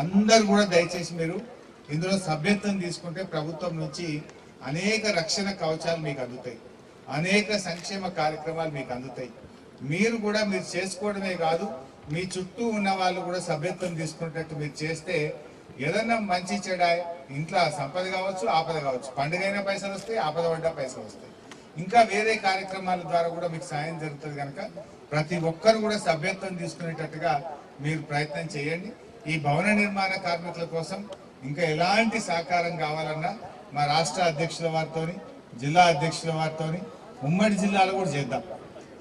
అందరూ కూడా దయచేసి మీరు ఇందులో సభ్యత్వం తీసుకుంటే ప్రభుత్వం నుంచి అనేక రక్షణ కవచాలు మీకు అందుతాయి, అనేక సంక్షేమ కార్యక్రమాలు మీకు అందుతాయి। మీరు కూడా మీరు చేసుకోవడమే కాదు, మీ చుట్టూ ఉన్న వాళ్ళు కూడా సభ్యత్వం తీసుకునేటట్టు మీరు చేస్తే ఏదన్నా మంచి చెడ ఇంట్లో సంపద కావచ్చు, ఆపద కావచ్చు, పండుగైన పైసలు వస్తాయి, ఆపద పడ్డ పైసలు వస్తాయి, ఇంకా వేరే కార్యక్రమాల ద్వారా కూడా మీకు సాయం జరుగుతుంది కనుక ప్రతి ఒక్కరు కూడా సభ్యత్వం తీసుకునేటట్టుగా మీరు ప్రయత్నం చేయండి। ఈ భవన నిర్మాణ కార్మికుల కోసం ఇంకా ఎలాంటి సహకారం కావాలన్నా మా రాష్ట్ర అధ్యక్షుల వారితో, జిల్లా అధ్యక్షుల వారితో ఉమ్మడి జిల్లాలో కూడా చేద్దాం।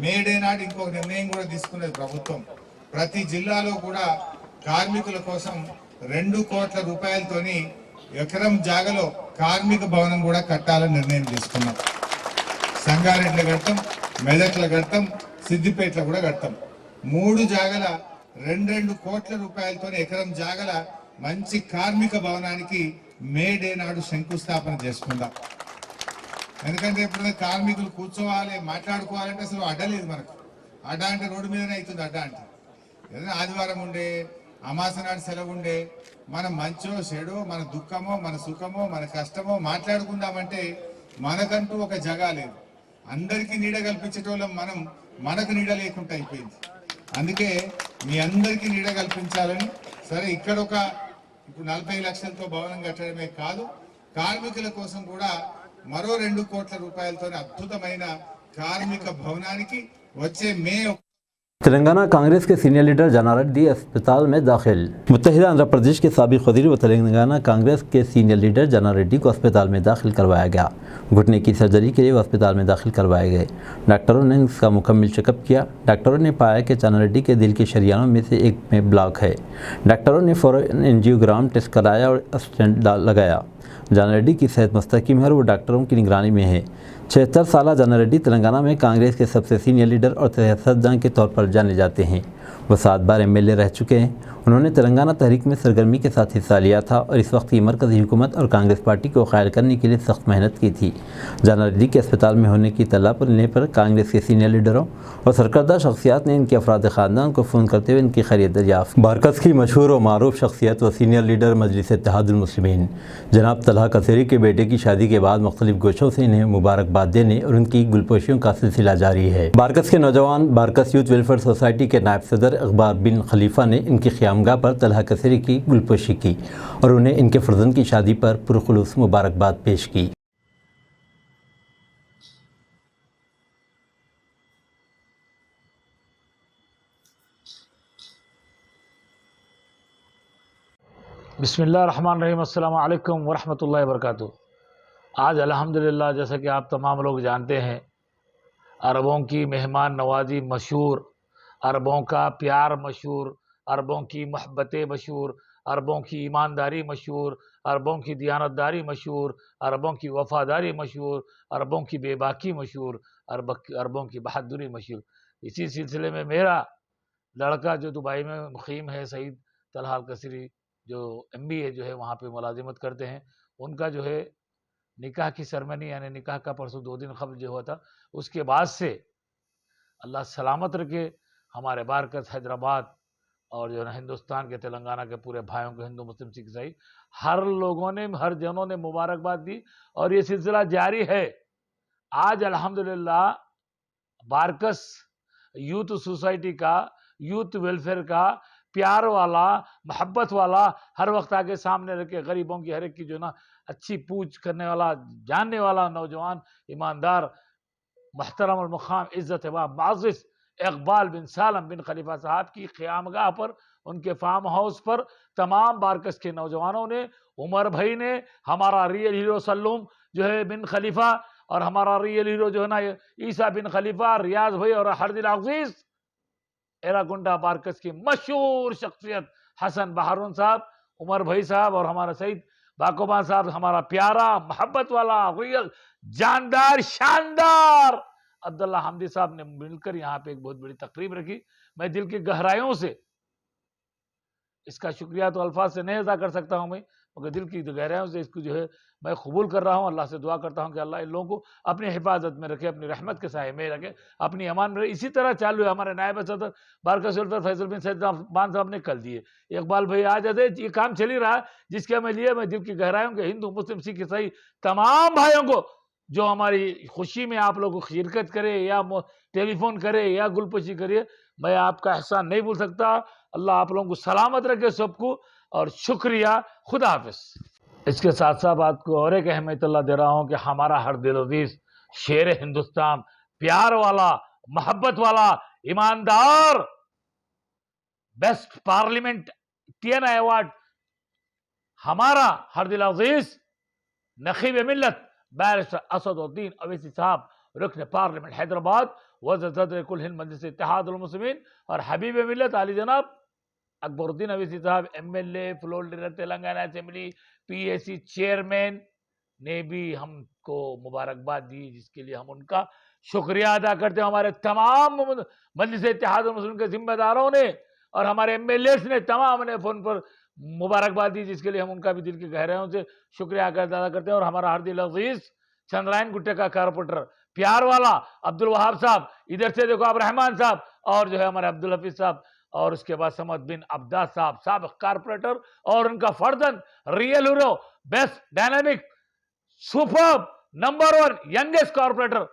మేడే నాటి ఇంకొక నిర్ణయం కూడా తీసుకునేది ప్రభుత్వం, ప్రతి జిల్లాలో కూడా కార్మికుల కోసం 2 కోట్ల రూపాయలతోని ఎకరం జాగలో కార్మిక భవనం కూడా కట్టాలని నిర్ణయం తీసుకున్నాం। సంగారెడ్డిలో కడతాం, మెదక్లో కడతాం, సిద్దిపేటలో కూడా కడతాం। 3 జాగల 2 కోట్ల రూపాయలతో ఎకరం జాగల మంచి కార్మిక భవనానికి మే డే నాడు శంకుస్థాపన చేసుకుందాం। ఎందుకంటే ఎప్పుడైనా కార్మికులు కూర్చోవాలి, మాట్లాడుకోవాలంటే అసలు అడ్డలేదు మనకు। అడ్డ అంటే రోడ్డు మీదనే అవుతుంది అడ్డ అంటే। ఏదైనా ఆదివారం ఉండే, అమాస నాడు సెలవు ఉండే, మనం మంచో చెడో, మన దుఃఖమో, మన సుఖమో, మన కష్టమో మాట్లాడుకుందామంటే మనకంటూ ఒక జగా లేదు। అందరికీ నీడ కల్పించేటోళ్ళం మనం, మనకు నీడ లేకుండా అయిపోయింది। అందుకే మీ అందరికీ నీడ కల్పించాలని సరే ఇక్కడ ఇప్పుడు 40 లక్షలతో భవనం కట్టడమే కాదు, కార్మికుల కోసం కూడా మరో 2 కోట్ల రూపాయలతో అద్భుతమైన కార్మిక భవనానికి వచ్చే మే تلنگانہ کانگریس کے سینئر لیڈر جناریڈی اسپتال میں داخل۔ متحدہ آندھرا پردیش کے سابق وزیر و تلنگانہ کانگریس کے سینئر لیڈر جناریڈی کو اسپتال میں داخل کروایا گیا۔ گھٹنے کی سرجری کے لیے وہ اسپتال میں داخل کروائے گئے۔ ڈاکٹروں نے اس کا مکمل چیک اپ کیا۔ ڈاکٹروں نے پایا کہ جناریڈی کے دل کے شریانوں میں سے ایک میں بلاک ہے۔ ڈاکٹروں نے فوراً اینجیوگرام ٹیسٹ کرایا اور اسٹینٹ لگایا۔ جناریڈی کی صحت مستحکم ہے اور وہ ڈاکٹروں کی نگرانی میں ہے۔ 76 سالہ جناریڈی تلنگانہ میں کانگریس کے سب سے سینئر لیڈر اور سیاستدان کے طور پر جانے جاتے ہیں۔ وہ 7 بار MLA رہ چکے ہیں۔ انہوں نے تلنگانہ تحریک میں سرگرمی کے ساتھ حصہ لیا تھا اور اس وقت کی مرکزی حکومت اور کانگریس پارٹی کو قائل کرنے کے لیے سخت محنت کی تھی۔ جناریڈی کے اسپتال میں ہونے کی اطلاع ملنے پر کانگریس کے سینئر لیڈروں اور سرکردہ شخصیات نے ان کے افراد خاندان کو فون کرتے ہوئے ان کی خیریت دریافت۔ بارکس کی مشہور و معروف شخصیت و سینئر لیڈر مجلس اتحاد المسلمین جناب طلحہ قصیری کے بیٹے کی شادی کے بعد مختلف گوشوں سے انہیں مبارکباد دینے اور ان کی گلپوشیوں کا سلسلہ جاری ہے۔ بارکس کے نوجوان بارکس یوتھ ویلفیئر سوسائٹی کے نائب صدر اخبار بن خلیفہ نے ان کی قیامگاہ پر طلحہ قصیری کی گلپوشی کی اور انہیں ان کے فرزند کی شادی پر پرخلوص مبارکباد پیش کی۔ بسم اللہ الرحمن الرحیم۔ السلام علیکم ورحمۃ اللہ وبرکاتہ۔ آج الحمدللہ جیسا کہ آپ تمام لوگ جانتے ہیں، عربوں کی مہمان نوازی مشہور، عربوں کا پیار مشہور، عربوں کی محبتیں مشہور، عربوں کی ایمانداری مشہور، عربوں کی دیانتداری مشہور، عربوں کی وفاداری مشہور، عربوں کی بے باکی مشہور، عربوں کی بہادری مشہور۔ اسی سلسلے میں میرا لڑکا جو دبئی میں مقیم ہے، سعید طلحہ القصیری، جو MBA جو ہے وہاں پہ ملازمت کرتے ہیں، ان کا جو ہے نکاح کی سرمنی، یعنی نکاح کا پرسوں 2 دن قبل جو ہوا تھا، اس کے بعد سے اللہ سلامت رکھے ہمارے بارکس حیدرآباد اور جو ہے ہندوستان کے تلنگانہ کے پورے بھائیوں کو، ہندو مسلم سکھ عیسائی، ہر لوگوں نے، ہر جنوں نے مبارکباد دی اور یہ سلسلہ جاری ہے۔ آج الحمدللہ بارکس یوتھ سوسائٹی کا، یوتھ ویلفیئر کا پیار والا، محبت والا، ہر وقت آگے سامنے رکھ کے غریبوں کی ہر ایک کی جو نا اچھی پوچھ کرنے والا، جاننے والا نوجوان، ایماندار، محترم المقام، عزت و معزز اقبال بن سالم بن خلیفہ صاحب کی قیامگاہ پر، ان کے فارم ہاؤس پر تمام بارکس کے نوجوانوں نے، عمر بھائی نے، ہمارا ریئل ہیرو سلوم جو ہے بن خلیفہ، اور ہمارا ریئل ہیرو جو ہے نا عیسیٰ بن خلیفہ، ریاض بھائی اور ہردل العزیز، ایراگونڈا بارکس کی مشہور شخصیت حسن بہارون صاحب، عمر بھائی صاحب اور ہمارا سعید باقوبان صاحب، ہمارا پیارا، محبت والا، ریل، جاندار، شاندار عبداللہ حمدی صاحب نے مل کر یہاں پہ ایک بہت بڑی تقریب رکھی۔ میں دل کی گہرائیوں سے اس کا شکریہ تو الفاظ سے نہیں ادا کر سکتا ہوں میں، مگر دل کی گہرائیوں سے اس کو جو ہے میں قبول کر رہا ہوں۔ اللہ سے دعا کرتا ہوں کہ اللہ ان لوگوں کو اپنی حفاظت میں رکھے، اپنی رحمت کے سائے میں رکھے، اپنی امان میں رکھے۔ اسی طرح چالو ہے ہمارے نائب صدر بارکس ویلفیئر فیصل بن سید بان صاحب نے کل دیے، اقبال بھائی آ جاتے، یہ کام چل ہی رہا جس کے میں لیے میں دل کی گہرائیوں کے ہندو مسلم سکھ عیسائی تمام بھائیوں کو جو ہماری خوشی میں آپ لوگوں کو شرکت کرے یا ٹیلی فون کرے یا گلپوشی کرے، میں آپ کا احسان نہیں بھول سکتا۔ اللہ آپ لوگوں کو سلامت رکھے سب کو، اور شکریہ، خدا حافظ۔ اس کے ساتھ ساتھ آپ کو اور ایک اہمیت اللہ دے رہا ہوں کہ ہمارا ہر دل عزیز شیر ہندوستان، پیار والا، محبت والا، ایماندار، بیسٹ پارلیمنٹین ایوارڈ ہمارا ہر دل عزیز نقیب ملت بیرسٹر اسد الدین اویسی صاحب، رکن پارلیمنٹ حیدرآباد، وزیر صدر کل ہند مجلس اتحاد المسلمین، اور حبیب ملت علی جناب اکبر الدین اویسی صاحب، MLA floor leader Telangana assembly, PAC chairman نے بھی ہم کو مبارکباد دی، جس کے لیے ہم ان کا شکریہ ادا کرتے ہیں۔ ہمارے تمام مجلس اتحاد المسلمین کے ذمہ داروں نے اور ہمارے MLAs نے تمام نے فون پر مبارکباد دی، جس کے لیے ہم ان کا بھی دل کی گہرائیوں سے شکریہ ادا کرتے ہیں۔ اور ہمارا ہر دل عزیز چندرائن گٹے کا کارپوریٹر، پیار والا عبد الوہاب صاحب، ادھر سے دیکھو آپ رحمان صاحب، اور جو ہے ہمارے عبدالحفیظ صاحب، اور اس کے بعد سمد بن عبداس صاحب، سابق کارپوریٹر، اور ان کا فرزند real hero, best dynamic, super number 1 youngest corporator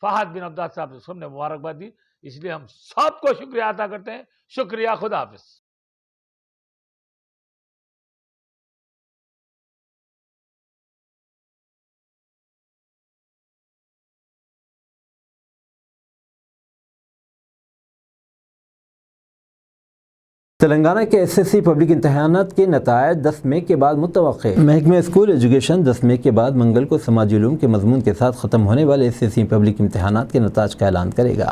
Fahad bin عبداس صاحب، سب نے مبارکباد دی۔ اس لیے ہم سب کو شکریہ ادا کرتے ہیں۔ شکریہ، خدا حافظ۔ تلنگانہ کے SSC پبلک امتحانات کے نتائج 10 مئی کے بعد متوقع۔ محکمہ اسکول ایجوکیشن 10 مئی کے بعد منگل کو سماجی علوم کے مضمون کے ساتھ ختم ہونے والے SSC پبلک امتحانات کے نتائج کا اعلان کرے گا۔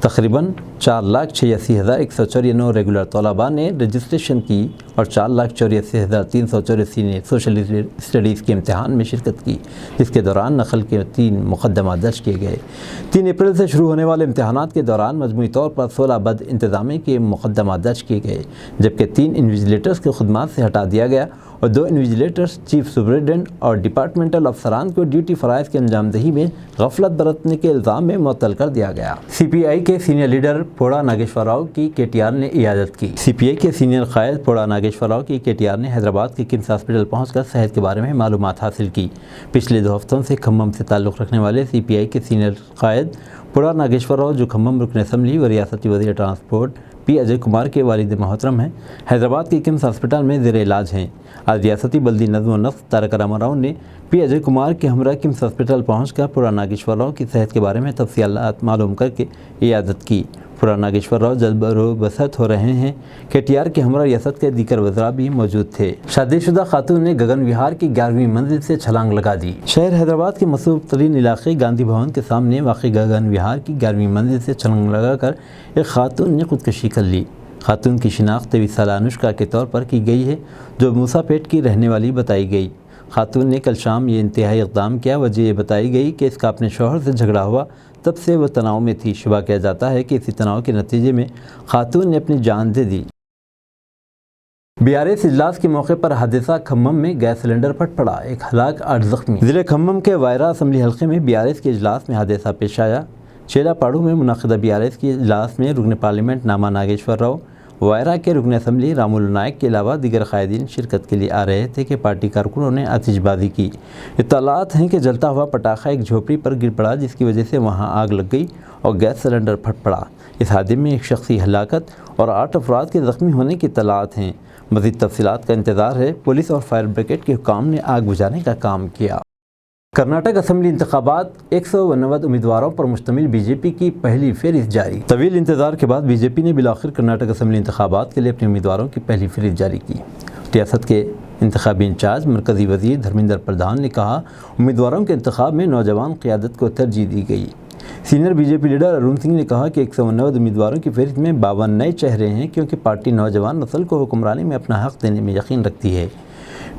تقریباً 4,86,194 ریگولر طلباء نے رجسٹریشن کی اور 4,84,384 نے سوشل اسٹڈیز کے امتحان میں شرکت کی، جس کے دوران نقل کے 3 مقدمات درج کیے گئے۔ 3 اپریل سے شروع ہونے والے امتحانات کے دوران مجموعی طور پر 16 بد انتظامی کے مقدمات درج کیے گئے، جبکہ 3 انویجیلیٹرز کو خدمات سے ہٹا دیا گیا اور 2 انویجیلیٹرز چیف سپرنٹینڈنٹ اور ڈپارٹمنٹل افسران کو ڈیوٹی فرائض کی انجام دہی میں غفلت برتنے کے الزام میں معطل کر دیا گیا۔ CPI کے سینئر لیڈر پوڑا ناگیشور راؤ کی KTR نے عیادت کی۔ CPI کے سینئر قائد پوڑا ناگیشور راؤ کی KTR نے حیدرآباد کے KIMS ہاسپٹل پہنچ کر صحت کے بارے میں معلومات حاصل کی۔ پچھلے 2 ہفتوں سے کھمم سے تعلق رکھنے والے CPI کے سینئر قائد پوڑا ناگیشور راؤ، جو کھمم رکن اسمبلی و ریاستی وزیر ٹرانسپورٹ P. اجے کمار کے والد محترم ہیں، حیدرآباد کے KIMS ہاسپٹل میں زیر علاج ہیں۔ آج ریاستی بلدی نظم و نسق تارک راما راؤ نے P. اجے کمار کے ہمراہ KIMS ہاسپٹل پہنچ کر پوڑا ناگیشور راؤ کی صحت کے بارے میں تفصیلات معلوم کر کے عیادت کی۔ پوڑا ناگیشور راؤ جلد بروبست ہو رہے ہیں۔ KTR کے ہمراہ ریاست کے دیگر وزراء بھی موجود تھے۔ شادی شدہ خاتون نے گگن وہار کی 11ویں منزل سے چھلانگ لگا دی۔ شہر حیدرآباد کے مصروف ترین علاقے گاندھی بھون کے سامنے واقع گگن وہار کی 11ویں منزل سے چھلانگ لگا کر ایک خاتون نے خودکشی کر لی۔ خاتون کی شناخت 23 سالہ انوشکا کے طور پر کی گئی ہے، جو موسیٰ پیٹ کی رہنے والی بتائی گئی۔ خاتون نے کل شام یہ انتہائی اقدام کیا۔ وجہ یہ بتائی گئی کہ اس کا اپنے شوہر سے جھگڑا ہوا، تب سے وہ تناؤ میں تھی۔ شبہ کیا جاتا ہے کہ اسی تناؤ کے نتیجے میں خاتون نے اپنی جان دے دی۔ BRS اجلاس کے موقع پر حادثہ، کھمم میں گیس سلنڈر پھٹ پڑا، 1 ہلاک 8 زخمی۔ ضلع کھمم کے وائرا اسمبلی حلقے میں BRS کے اجلاس میں حادثہ پیش آیا۔ چیلا پاڑو میں منعقدہ BRS کے اجلاس میں رکن پارلیمنٹ ناما ناگیشور راؤ، وائرا کے رکن اسمبلی رامولو نائک کے علاوہ دیگر قائدین شرکت کے لیے آ رہے تھے کہ پارٹی کارکنوں نے آتش بازی کی۔ اطلاعات ہیں کہ جلتا ہوا پٹاخہ ایک جھوپڑی پر گر پڑا، جس کی وجہ سے وہاں آگ لگ گئی اور گیس سلنڈر پھٹ پڑا۔ اس حادثے میں 1 شخصی ہلاکت اور 8 افراد کے زخمی ہونے کی اطلاعات ہیں۔ مزید تفصیلات کا انتظار ہے۔ پولیس اور فائر بریگیڈ کے حکام نے آگ بجھانے کا کام کیا۔ کرناٹک اسمبلی انتخابات، 199 امیدواروں پر مشتمل BJP کی پہلی فہرست جاری۔ طویل انتظار کے بعد BJP نے بالآخر کرناٹک اسمبلی انتخابات کے لیے اپنے امیدواروں کی پہلی فہرست جاری کی۔ ریاست کے انتخابی انچارج مرکزی وزیر دھرمیندر پردھان نے کہا، امیدواروں کے انتخاب میں نوجوان قیادت کو ترجیح دی گئی۔ Senior BJP leader Arun Singh نے کہا کہ 199 امیدواروں کی فہرست میں 52 نئے چہرے ہیں، کیونکہ پارٹی نوجوان نسل کو حکمرانی میں اپنا حق دینے میں یقین رکھتی ہے۔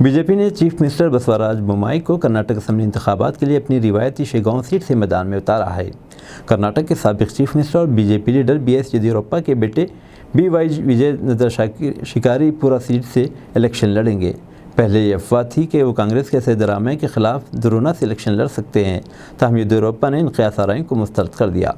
BJP نے چیف منسٹر بسوراج بومائی کو کرناٹک اسمبلی انتخابات کے لیے اپنی روایتی شیگاؤں سیٹ سے میدان میں اتارا ہے۔ کرناٹک کے سابق چیف منسٹر اور BJP لیڈر BS یدیورپا کے بیٹے BY وجے ندر شکاری پورا سیٹ سے الیکشن لڑیں گے۔ پہلے یہ افواہ تھی کہ وہ کانگریس کے سدرامیا کے خلاف درونا سے الیکشن لڑ سکتے ہیں، تاہم یدیورپا نے ان قیاس آرائیوں کو مسترد کر دیا۔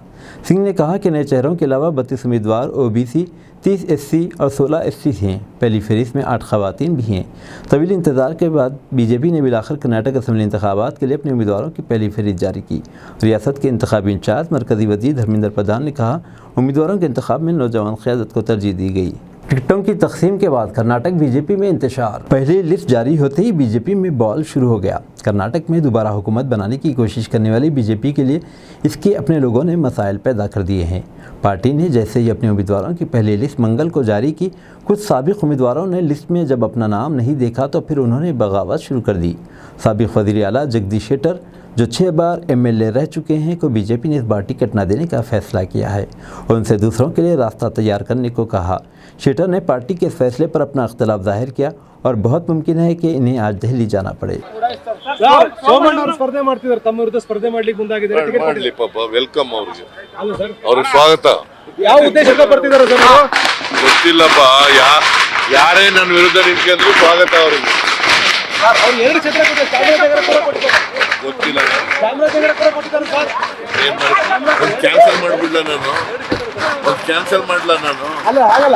سنگھ نے کہا کہ نئے چہروں کے علاوہ 32 امیدوار OBC، 30 SC اور 16 SC ہیں۔ پہلی فہرست میں 8 خواتین بھی ہیں۔ طویل انتظار کے بعد BJP نے بالآخر کرناٹک اسمبلی انتخابات کے لیے اپنے امیدواروں کی پہلی فہرست جاری کی۔ ریاست کے انتخابی انچارج مرکزی وزیر دھرمیندر پردھان نے کہا، امیدواروں کے انتخاب میں نوجوان قیادت کو ترجیح دی گئی۔ ٹکٹوں کی تقسیم کے بعد کرناٹک BJP میں انتشار۔ پہلی لسٹ جاری ہوتے ہی BJP میں بال شروع ہو گیا۔ کرناٹک میں دوبارہ حکومت بنانے کی کوشش کرنے والی BJP کے لیے اس کے اپنے لوگوں نے مسائل پیدا کر دیے ہیں۔ پارٹی نے جیسے ہی اپنے امیدواروں کی پہلی لسٹ منگل کو جاری کی، کچھ سابق امیدواروں نے لسٹ میں جب اپنا نام نہیں دیکھا تو پھر انہوں نے بغاوت شروع کر دی۔ سابق وزیر اعلیٰ جگدیش شیٹر، جو 6 بار MLA رہ چکے ہیں، کو BJP نے اس بار ٹکٹ نہ دینے کا فیصلہ کیا ہے اور ان سے دوسروں کے لیے راستہ تیار کرنے کو کہا۔ شیٹر نے پارٹی کے اس فیصلے پر اپنا اختلاف ظاہر کیا اور بہت ممکن ہے کہ انہیں آج دہلی جانا پڑے۔ ಸೋಮಣ್ಣ ಅವರು ಸ್ಪರ್ಧೆ ಮಾಡ್ತಿದ್ದಾರೆ, ತಮ್ಮ ವಿರುದ್ಧ ಸ್ಪರ್ಧೆ ಮಾಡ್ಲಿಕ್ಕೆ ಮುಂದಾಗಿದ್ದಾರೆ. ಟಿಕೆಟ್ ಮಾಡ್ಲಿ ಪಾಪ, ವೆಲ್ಕಮ್ ಅವ್ರಿಗೆ, ಅಲ್ಲ ಸರ್, ಅವ್ರಿಗೆ ಸ್ವಾಗತ. ಯಾವ ಉದ್ದೇಶಕ್ಕೆ ಬರ್ತಿದ್ದಾರೆ ಸರ್ ಅವರು? ಗೊತ್ತಿಲ್ಲಪ್ಪ, ಯಾರೇ ನನ್ನ ವಿರುದ್ಧ ನಿಂತ್ಕೊಂಡ್ರು ಸ್ವಾಗತ ಅವ್ರಿಗೆ. ಅವ್ರು 2 ಕ್ಷೇತ್ರಕ್ಕೆ ಚಾಮರಾಜನಗರ ಕೂಡ ಕೊಟ್ಟಿದ್ದಾರೆ. ಗೊತ್ತಿಲ್ಲ, ಚಾಮರಾಜನಗರ ಕೂಡ ಕೊಟ್ಟಿದ್ದಾರೆ ಸರ್. ಏನ್ ಮಾಡಿ ಕ್ಯಾನ್ಸಲ್ ಮಾಡ್ಬಿಡ್ಲ ನಾನು, ಕ್ಯಾನ್ಸಲ್ ಮಾಡ್ಲಾ ನಾನು? ಅಲ್ಲ ಆಗಲ್ಲ.